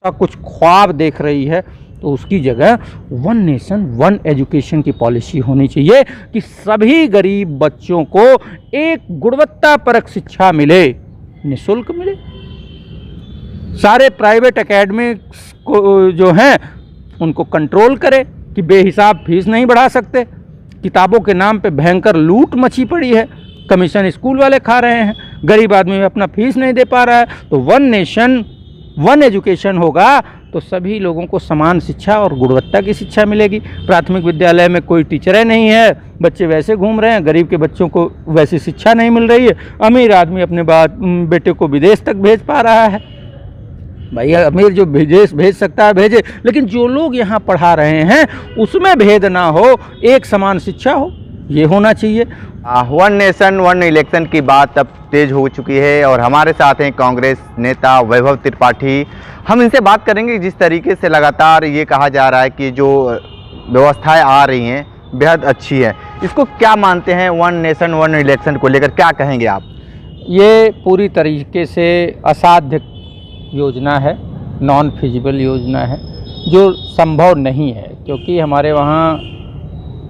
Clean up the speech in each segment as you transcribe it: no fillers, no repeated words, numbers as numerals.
का कुछ ख्वाब देख रही है, तो उसकी जगह वन नेशन वन एजुकेशन की पॉलिसी होनी चाहिए कि सभी गरीब बच्चों को एक गुणवत्तापरक शिक्षा मिले, निःशुल्क मिले। सारे प्राइवेट एकेडमिक्स को जो हैं उनको कंट्रोल करे कि बेहिसाब फीस नहीं बढ़ा सकते। किताबों के नाम पे भयंकर लूट मची पड़ी है, कमीशन स्कूल वाले खा रहे हैं, गरीब आदमी अपना फीस नहीं दे पा रहा है। तो वन नेशन वन एजुकेशन होगा तो सभी लोगों को समान शिक्षा और गुणवत्ता की शिक्षा मिलेगी। प्राथमिक विद्यालय में कोई टीचरें नहीं है, बच्चे वैसे घूम रहे हैं, गरीब के बच्चों को वैसी शिक्षा नहीं मिल रही है। अमीर आदमी अपने बेटे को विदेश तक भेज पा रहा है। भाई अमीर जो विदेश भेज सकता है भेजे, लेकिन जो लोग यहाँ पढ़ा रहे हैं उसमें भेद ना हो, एक समान शिक्षा हो, ये होना चाहिए। वन नेशन वन इलेक्शन की बात अब तेज हो चुकी है और हमारे साथ हैं कांग्रेस नेता वैभव त्रिपाठी। हम इनसे बात करेंगे जिस तरीके से लगातार ये कहा जा रहा है कि जो व्यवस्थाएं आ रही हैं बेहद अच्छी है, इसको क्या मानते हैं? वन नेशन वन इलेक्शन को लेकर क्या कहेंगे आप? ये पूरी तरीके से असाध्य योजना है, नॉन फिजिबल योजना है, जो संभव नहीं है, क्योंकि हमारे वहाँ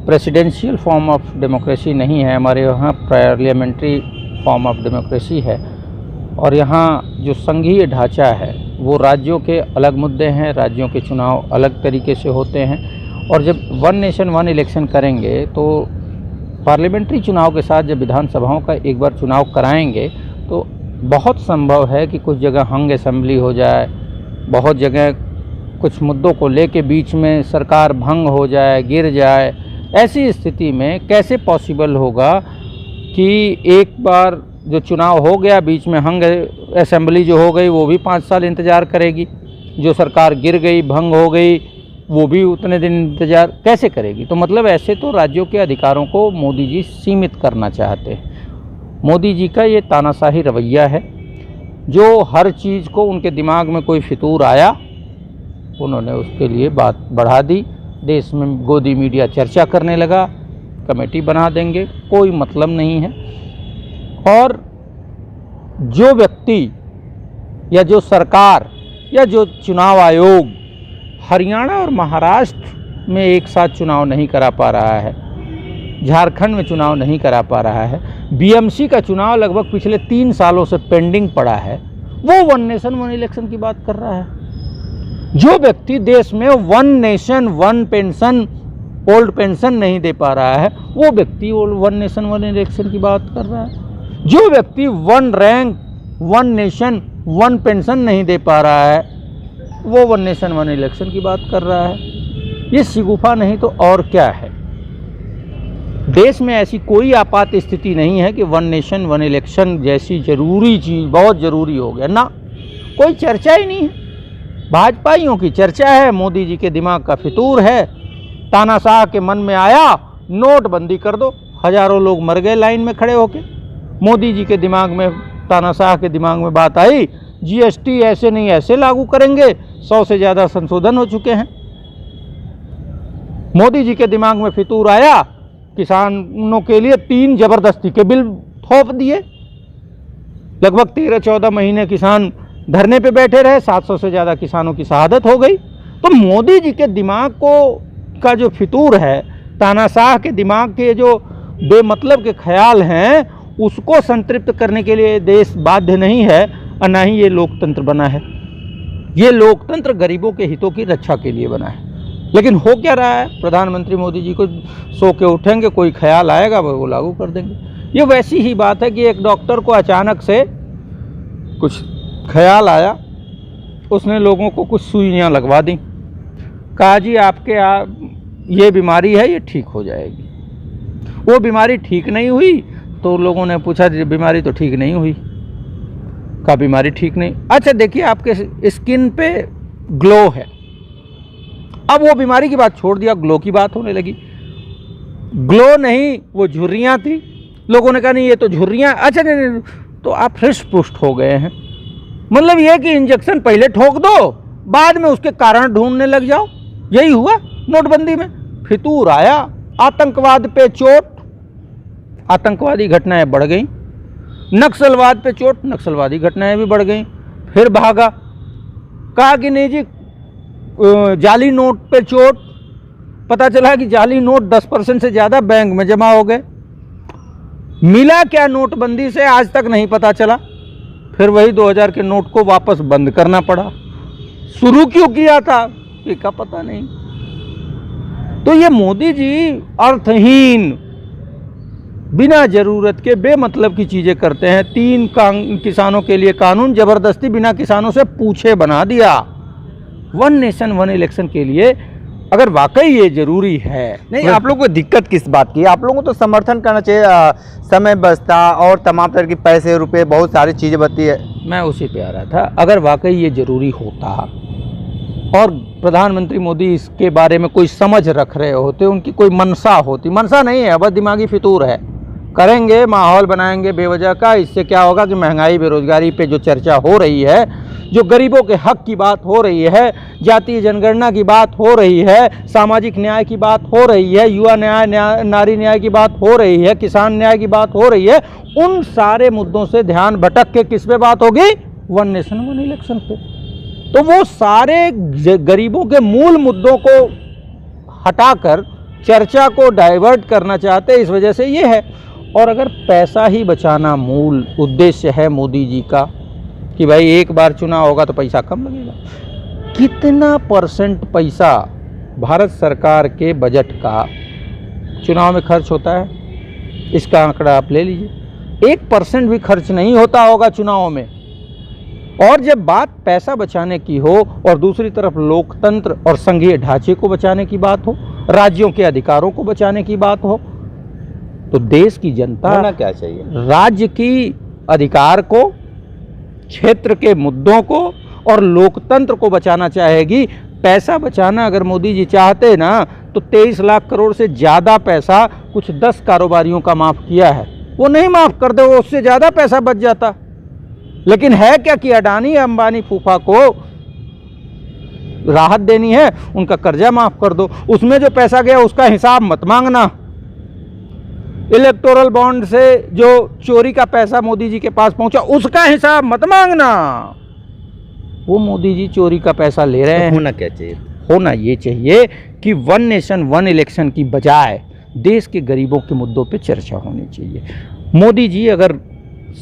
प्रेसिडेंशियल फॉर्म ऑफ डेमोक्रेसी नहीं है, हमारे वहाँ पार्लियामेंट्री फॉर्म ऑफ डेमोक्रेसी है। और यहाँ जो संघीय ढांचा है वो राज्यों के अलग मुद्दे हैं, राज्यों के चुनाव अलग तरीके से होते हैं। और जब वन नेशन वन इलेक्शन करेंगे तो पार्लियामेंट्री चुनाव के साथ जब विधानसभाओं का एक बार चुनाव कराएंगे तो बहुत संभव है कि कुछ जगह हंग असेंबली हो जाए, बहुत जगह कुछ मुद्दों को लेके बीच में सरकार भंग हो जाए, गिर जाए। ऐसी स्थिति में कैसे पॉसिबल होगा कि एक बार जो चुनाव हो गया बीच में हंग असेंबली जो हो गई वो भी 5 साल इंतज़ार करेगी, जो सरकार गिर गई भंग हो गई वो भी उतने दिन इंतज़ार कैसे करेगी? तो मतलब ऐसे तो राज्यों के अधिकारों को मोदी जी सीमित करना चाहते हैं। मोदी जी का ये तानाशाही रवैया है, जो हर चीज़ को उनके दिमाग में कोई फितूर आया उन्होंने उसके लिए बात बढ़ा दी, देश में गोदी मीडिया चर्चा करने लगा, कमेटी बना देंगे, कोई मतलब नहीं है। और जो व्यक्ति या जो सरकार या जो चुनाव आयोग हरियाणा और महाराष्ट्र में एक साथ चुनाव नहीं करा पा रहा है, झारखंड में चुनाव नहीं करा पा रहा है, बीएमसी का चुनाव लगभग पिछले 3 सालों से पेंडिंग पड़ा है, वो वन नेशन वन इलेक्शन की बात कर रहा है। जो व्यक्ति देश में one nation one pension old pension नहीं दे पा रहा है वो व्यक्ति वन नेशन वन इलेक्शन की बात कर रहा है। जो व्यक्ति one rank one nation one pension नहीं दे पा रहा है वो वन नेशन वन इलेक्शन की बात कर रहा है। ये शिगुफा नहीं तो और क्या है। देश में ऐसी कोई आपात स्थिति नहीं है कि वन नेशन वन इलेक्शन जैसी जरूरी चीज़ बहुत ज़रूरी हो गया, ना, कोई चर्चा ही नहीं है। भाजपाइयों की चर्चा है, मोदी जी के दिमाग का फितूर है। तानाशाह के मन में आया नोटबंदी कर दो, हजारों लोग मर गए लाइन में खड़े होके। मोदी जी के दिमाग में, तानाशाह के दिमाग में बात आई जीएसटी ऐसे नहीं ऐसे लागू करेंगे, 100 से ज़्यादा संशोधन हो चुके हैं। मोदी जी के दिमाग में फितूर आया, किसानों के लिए 3 जबरदस्ती के बिल थोप दिए। लगभग 13-14 महीने किसान धरने पे बैठे रहे, 700 से ज़्यादा किसानों की शहादत हो गई। तो मोदी जी के दिमाग का जो फितूर है, तानाशाह के दिमाग के जो बेमतलब के ख्याल हैं, उसको संतृप्त करने के लिए देश बाध्य नहीं है और ना ही ये लोकतंत्र बना है। ये लोकतंत्र गरीबों के हितों की रक्षा के लिए बना है। लेकिन हो क्या रहा है, प्रधानमंत्री मोदी जी को सो के उठेंगे, कोई ख्याल आएगा वो लागू कर देंगे। ये वैसी ही बात है कि एक डॉक्टर को अचानक से कुछ ख्याल आया, उसने लोगों को कुछ सुइयाँ लगवा दी, कहा जी आपके ये बीमारी है, ये ठीक हो जाएगी। वो बीमारी ठीक नहीं हुई तो लोगों ने पूछा जी बीमारी तो ठीक नहीं हुई, कहा बीमारी ठीक नहीं, अच्छा देखिए आपके स्किन पे ग्लो है। अब वो बीमारी की बात छोड़ दिया, ग्लो की बात होने लगी। ग्लो नहीं, वो झुर्रियाँ थी। लोगों ने कहा नहीं ये तो झुर्रियाँ, अच्छा नहीं, तो आप हृष्ट पुष्ट हो गए हैं। मतलब ये कि इंजेक्शन पहले ठोक दो, बाद में उसके कारण ढूंढने लग जाओ। यही हुआ नोटबंदी में। फितूर आया, आतंकवाद पे चोट, आतंकवादी घटनाएं बढ़ गई, नक्सलवाद पे चोट, नक्सलवादी घटनाएं भी बढ़ गई, फिर भागा। कहा कि नहीं जी जाली नोट पे चोट, पता चला कि जाली नोट 10% से ज़्यादा बैंक में जमा हो गए। मिला क्या नोटबंदी से आज तक नहीं पता चला। फिर वही 2000 के नोट को वापस बंद करना पड़ा। शुरू क्यों किया था इसका पता नहीं। तो ये मोदी जी अर्थहीन, बिना जरूरत के बेमतलब की चीजें करते हैं। 3 किसानों के लिए कानून जबरदस्ती बिना किसानों से पूछे बना दिया। 1 नेशन 1 इलेक्शन के लिए अगर वाकई ये जरूरी है। नहीं, आप लोगों को दिक्कत किस बात की? आप लोगों को तो समर्थन करना चाहिए। समय बचता और तमाम तरह के पैसे रुपए बहुत सारी चीज़ें बचती है। मैं उसी पे आ रहा था। अगर वाकई ये जरूरी होता और प्रधानमंत्री मोदी इसके बारे में कोई समझ रख रहे होते, उनकी कोई मनसा होती, मनसा नहीं है, बस दिमागी फितूर है, करेंगे, माहौल बनाएंगे बेवजह का। इससे क्या होगा कि महंगाई बेरोजगारी पे जो चर्चा हो रही है, जो गरीबों के हक की बात हो रही है, जातीय जनगणना की बात हो रही है, सामाजिक न्याय की बात हो रही है, युवा न्याय, नारी न्याय की बात हो रही है, किसान न्याय की बात हो रही है, उन सारे मुद्दों से ध्यान भटक के किस पे बात होगी? 1 नेशन 1 इलेक्शन पे। तो वो सारे गरीबों के मूल मुद्दों को हटाकर चर्चा को डाइवर्ट करना चाहते हैं, इस वजह से ये है। और अगर पैसा ही बचाना मूल उद्देश्य है मोदी जी का कि भाई एक बार चुनाव होगा तो पैसा कम लगेगा, कितना % पैसा भारत सरकार के बजट का चुनाव में खर्च होता है, इसका आंकड़ा आप ले लीजिए। 1% भी खर्च नहीं होता होगा चुनाव में। और जब बात पैसा बचाने की हो और दूसरी तरफ लोकतंत्र और संघीय ढांचे को बचाने की बात हो, राज्यों के अधिकारों को बचाने की बात हो, तो देश की जनता होना क्या चाहिए? राज्य की अधिकार को, क्षेत्र के मुद्दों को और लोकतंत्र को बचाना चाहेगी। पैसा बचाना अगर मोदी जी चाहते ना तो 23 लाख करोड़ से ज़्यादा पैसा कुछ 10 कारोबारियों का माफ़ किया है, वो नहीं माफ़ कर दो, उससे ज़्यादा पैसा बच जाता। लेकिन है क्या कि अडानी अंबानी फूफा को राहत देनी है, उनका कर्जा माफ़ कर दो, उसमें जो पैसा गया उसका हिसाब मत मांगना। इलेक्टोरल बॉन्ड से जो चोरी का पैसा मोदी जी के पास पहुंचा उसका हिसाब मत मांगना। वो मोदी जी चोरी का पैसा ले रहे हैं। होना क्या चाहिए? होना ये चाहिए कि 1 नेशन 1 इलेक्शन की बजाय देश के गरीबों के मुद्दों पे चर्चा होनी चाहिए। मोदी जी अगर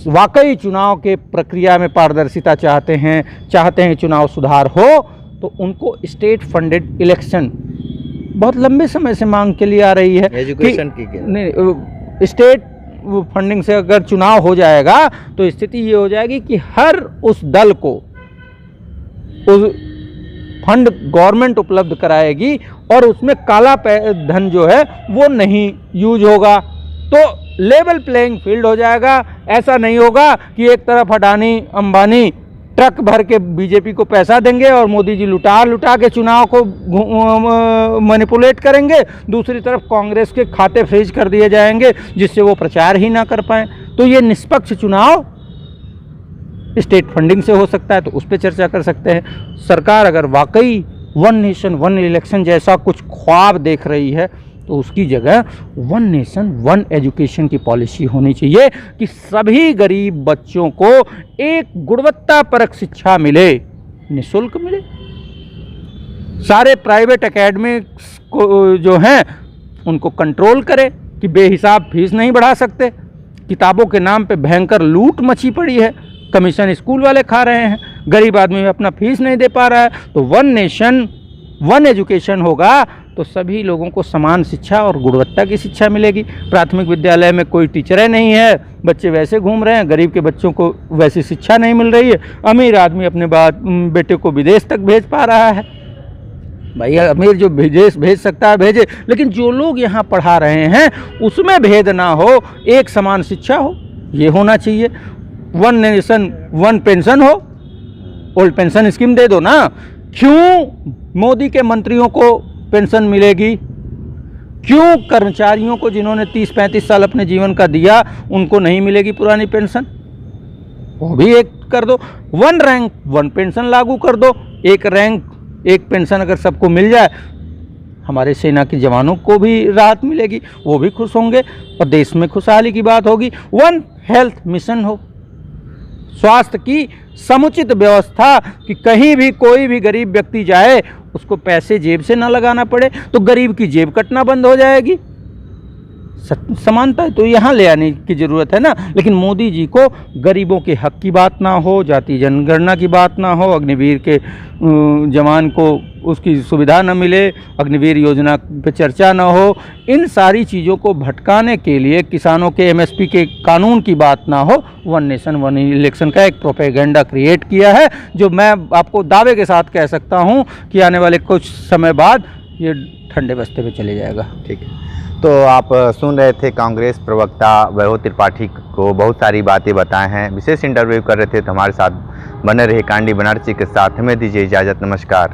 वाकई चुनाव के प्रक्रिया में पारदर्शिता चाहते हैं चुनाव सुधार हो, तो उनको स्टेट फंडेड इलेक्शन बहुत लंबे समय से मांग के लिए आ रही है। एजुकेशन की नहीं, स्टेट फंडिंग से अगर चुनाव हो जाएगा तो स्थिति ये हो जाएगी कि हर उस दल को उस फंड गवर्नमेंट उपलब्ध कराएगी और उसमें काला धन जो है वो नहीं यूज होगा, तो लेवल प्लेइंग फील्ड हो जाएगा। ऐसा नहीं होगा कि एक तरफ अडानी अंबानी ट्रक भर के बीजेपी को पैसा देंगे और मोदी जी लुटा के चुनाव को मैनिपुलेट करेंगे, दूसरी तरफ कांग्रेस के खाते फ्रीज कर दिए जाएंगे जिससे वो प्रचार ही ना कर पाएं। तो ये निष्पक्ष चुनाव स्टेट फंडिंग से हो सकता है, तो उस पर चर्चा कर सकते हैं। सरकार अगर वाकई 1 नेशन 1 इलेक्शन जैसा कुछ ख्वाब देख रही है तो उसकी जगह 1 नेशन 1 एजुकेशन की पॉलिसी होनी चाहिए कि सभी गरीब बच्चों को एक गुणवत्तापरक शिक्षा मिले, निःशुल्क मिले। सारे प्राइवेट एकेडमिक्स को जो हैं उनको कंट्रोल करे कि बेहिसाब फीस नहीं बढ़ा सकते। किताबों के नाम पे भयंकर लूट मची पड़ी है, कमीशन स्कूल वाले खा रहे हैं, गरीब आदमी अपना फीस नहीं दे पा रहा है। तो 1 नेशन 1 एजुकेशन होगा तो सभी लोगों को समान शिक्षा और गुणवत्ता की शिक्षा मिलेगी। प्राथमिक विद्यालय में कोई टीचरें नहीं है, बच्चे वैसे घूम रहे हैं, गरीब के बच्चों को वैसी शिक्षा नहीं मिल रही है। अमीर आदमी अपने बेटे को विदेश तक भेज पा रहा है। भाई अमीर जो विदेश भेज सकता है भेजे, लेकिन जो लोग यहाँ पढ़ा रहे हैं उसमें भेद ना हो, एक समान शिक्षा हो, ये होना चाहिए। 1 नेशन 1 पेंशन हो, ओल्ड पेंशन स्कीम दे दो ना। क्यों मोदी के मंत्रियों को पेंशन मिलेगी, क्यों कर्मचारियों को जिन्होंने 30-35 साल अपने जीवन का दिया उनको नहीं मिलेगी पुरानी पेंशन? वो भी एक कर दो। 1 रैंक 1 पेंशन लागू कर दो। एक रैंक 1 पेंशन अगर सबको मिल जाए, हमारे सेना के जवानों को भी राहत मिलेगी, वो भी खुश होंगे और देश में खुशहाली की बात होगी। 1 हेल्थ मिशन हो, स्वास्थ्य की समुचित व्यवस्था कि कहीं भी कोई भी गरीब व्यक्ति जाए उसको पैसे जेब से ना लगाना पड़े, तो गरीब की जेब कटना बंद हो जाएगी। समानता तो यहाँ ले आने की ज़रूरत है ना। लेकिन मोदी जी को गरीबों के हक की बात ना हो, जाति जनगणना की बात ना हो, अग्निवीर के जवान को उसकी सुविधा न मिले, अग्निवीर योजना पे चर्चा ना हो, इन सारी चीज़ों को भटकाने के लिए किसानों के एमएसपी के कानून की बात ना हो, वन नेशन वन इलेक्शन का एक प्रोपेगेंडा क्रिएट किया है, जो मैं आपको दावे के साथ कह सकता हूँ कि आने वाले कुछ समय बाद ये ठंडे बस्ते पे चले जाएगा। ठीक है, तो आप सुन रहे थे कांग्रेस प्रवक्ता वैभव त्रिपाठी को बहुत सारी बातें बताए हैं, विशेष इंटरव्यू कर रहे थे। तो हमारे साथ बने रहे कांडी बनारसी के साथ, हमें दीजिए इजाज़त, नमस्कार।